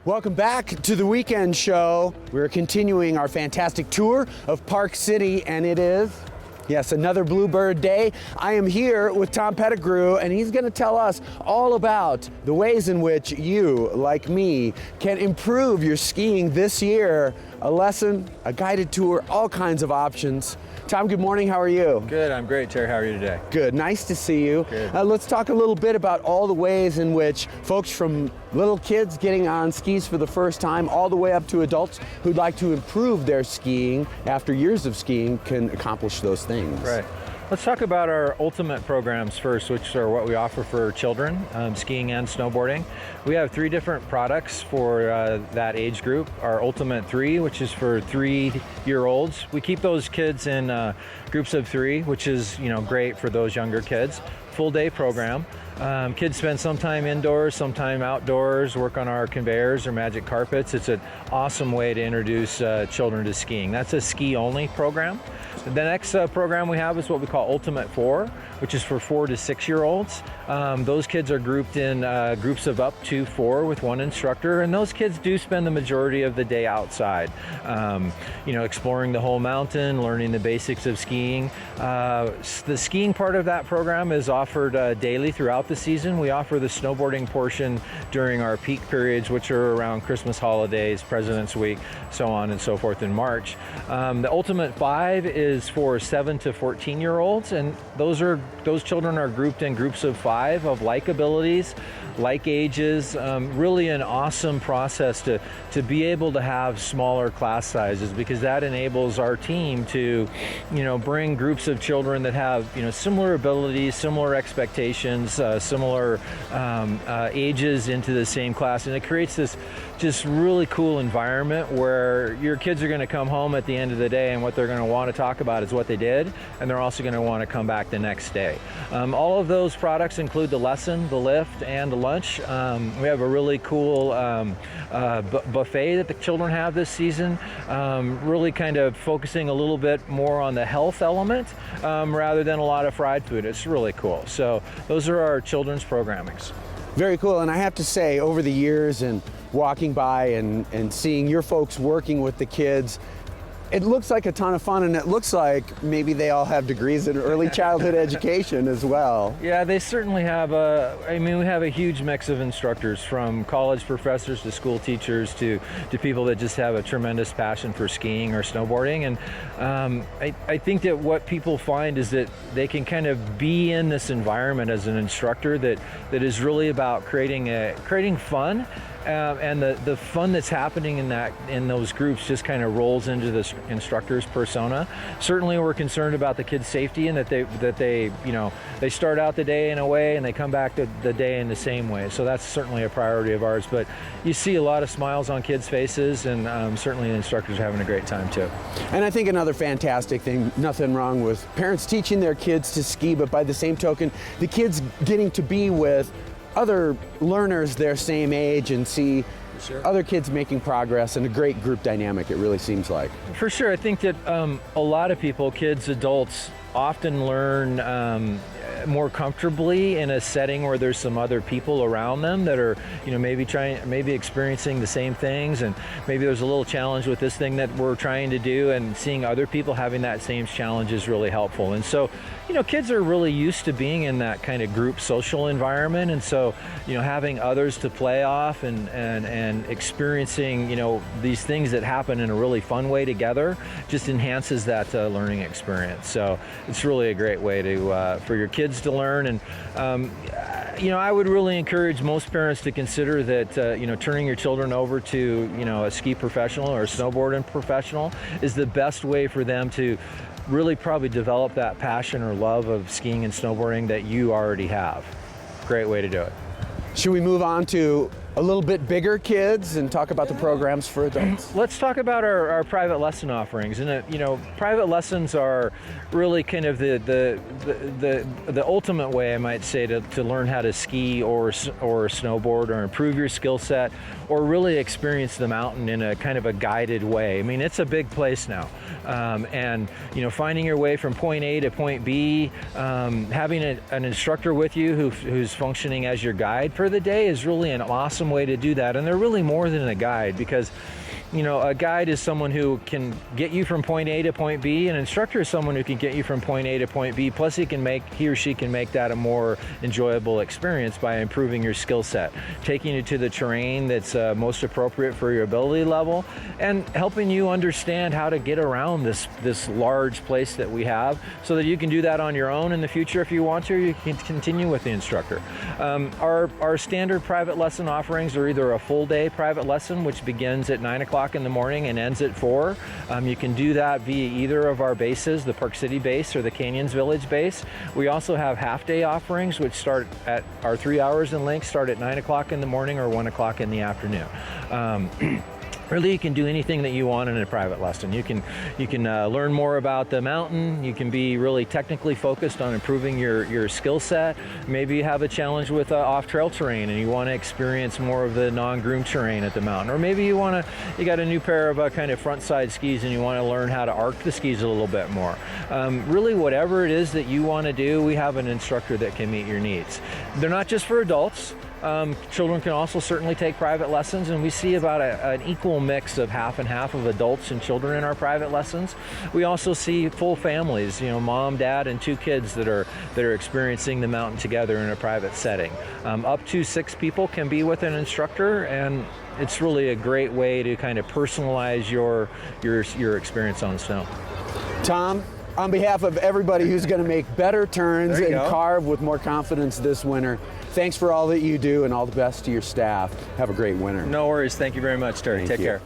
Welcome back to the weekend show. We're continuing our fantastic tour of Park City, and it is, yes, another Bluebird Day. I am here with Tom Pettigrew, and he's going to tell us all about the ways in which you, like me, can improve your skiing this year. A lesson, a guided tour, all kinds of options. Tom, good morning. How are you? Good. I'm great, Terry. How are you today? Good. Nice to see you. Good. Let's talk a little bit about all the ways in which folks from little kids getting on skis for the first time all the way up to adults who'd like to improve their skiing after years of skiing can accomplish those things. Right. Let's talk about our ultimate programs first, which are what we offer for children, skiing and snowboarding. We have 3 different products for that age group. Our Ultimate 3, which is for 3-year-olds. We keep those kids in groups of 3, which is great for those younger kids. Full day program. Kids spend some time indoors, some time outdoors, work on our conveyors or magic carpets. It's an awesome way to introduce children to skiing. That's a ski-only program. The next program we have is what we call Ultimate 4, which is for 4 to 6-year-olds. Those kids are grouped in groups of up to 4 with 1 instructor, and those kids do spend the majority of the day outside, exploring the whole mountain, learning the basics of skiing. The skiing part of that program is offered daily throughout the season. We offer the snowboarding portion during our peak periods, which are around Christmas holidays, President's Week, so on and so forth in March. The Ultimate 5 is for 7 to 14-year-olds, and those children are grouped in groups of 5 of like abilities, like ages. Really an awesome process to be able to have smaller class sizes, because that enables our team to bring groups of children that have similar abilities, similar expectations, similar ages into the same class, and it creates this just really cool environment where your kids are going to come home at the end of the day, and what they're going to want to talk about is what they did, and they're also going to want to come back the next day. All of those products include the lesson, the lift, and the lunch. We have a really cool buffet that the children have this season, really kind of focusing a little bit more on the health element rather than a lot of fried food. It's really cool. So those are our children's programmings. Very cool. And I have to say, over the years and walking by and seeing your folks working with the kids, it looks like a ton of fun, and it looks like maybe they all have degrees in early childhood education as well. Yeah, they certainly have we have a huge mix of instructors, from college professors to school teachers to people that just have a tremendous passion for skiing or snowboarding. And I think that what people find is that they can kind of be in this environment as an instructor that is really about creating fun. And the fun that's happening in those groups just kind of rolls into the instructor's persona. Certainly, we're concerned about the kids' safety, and that they start out the day in a way and they come back the day in the same way. So that's certainly a priority of ours. But you see a lot of smiles on kids' faces, and certainly the instructors are having a great time too. And I think another fantastic thing, nothing wrong with parents teaching their kids to ski, but by the same token, the kids getting to be with other learners their same age and see other kids making progress, and a great group dynamic, it really seems like. For sure. I think that a lot of people, kids, adults, often learn more comfortably in a setting where there's some other people around them that are maybe experiencing the same things, and maybe there's a little challenge with this thing that we're trying to do, and seeing other people having that same challenge is really helpful. And so kids are really used to being in that kind of group social environment, and so having others to play off and experiencing these things that happen in a really fun way together just enhances that learning experience. So it's really a great way to for your kids to learn. And I would really encourage most parents to consider that turning your children over to a ski professional or a snowboarding professional is the best way for them to really probably develop that passion or love of skiing and snowboarding that you already have. Great way to do it. Should we move on to a little bit bigger kids and talk about the programs for adults? Let's talk about our private lesson offerings. And private lessons are really kind of the ultimate way, I might say, to learn how to ski or snowboard or improve your skill set, or really experience the mountain in a kind of a guided way. I mean, it's a big place now, and finding your way from point A to point B, having an instructor with you who's functioning as your guide for the day is really an awesome awesome way to do that. And they're really more than a guide, because a guide is someone who can get you from point A to point B. An instructor is someone who can get you from point A to point B. Plus, he or she can make that a more enjoyable experience by improving your skill set, taking you to the terrain that's most appropriate for your ability level, and helping you understand how to get around this large place that we have, so that you can do that on your own in the future if you want to. Or you can continue with the instructor. Our standard private lesson offerings are either a full day private lesson, which begins at 9 o'clock in the morning and ends at 4. You can do that via either of our bases, the Park City base or the Canyons Village base. We also have half-day offerings, which start at our 3 hours in length, start at 9 o'clock in the morning or 1 o'clock in the afternoon. Really, you can do anything that you want in a private lesson. You can learn more about the mountain. You can be really technically focused on improving your skill set. Maybe you have a challenge with off-trail terrain and you want to experience more of the non-groomed terrain at the mountain. Or maybe you got a new pair of kind of front side skis and you want to learn how to arc the skis a little bit more. Really, whatever it is that you want to do, we have an instructor that can meet your needs. They're not just for adults. Children can also certainly take private lessons, and we see about an equal mix of half and half of adults and children in our private lessons. We also see full families, mom, dad, and 2 kids that are experiencing the mountain together in a private setting. Up to 6 people can be with an instructor, and it's really a great way to kind of personalize your experience on snow. Tom, on behalf of everybody who's going to make better turns and go. carve with more confidence this winter, thanks for all that you do, and all the best to your staff. Have a great winter. No worries. Thank you very much, Terry. Thank Take you. care.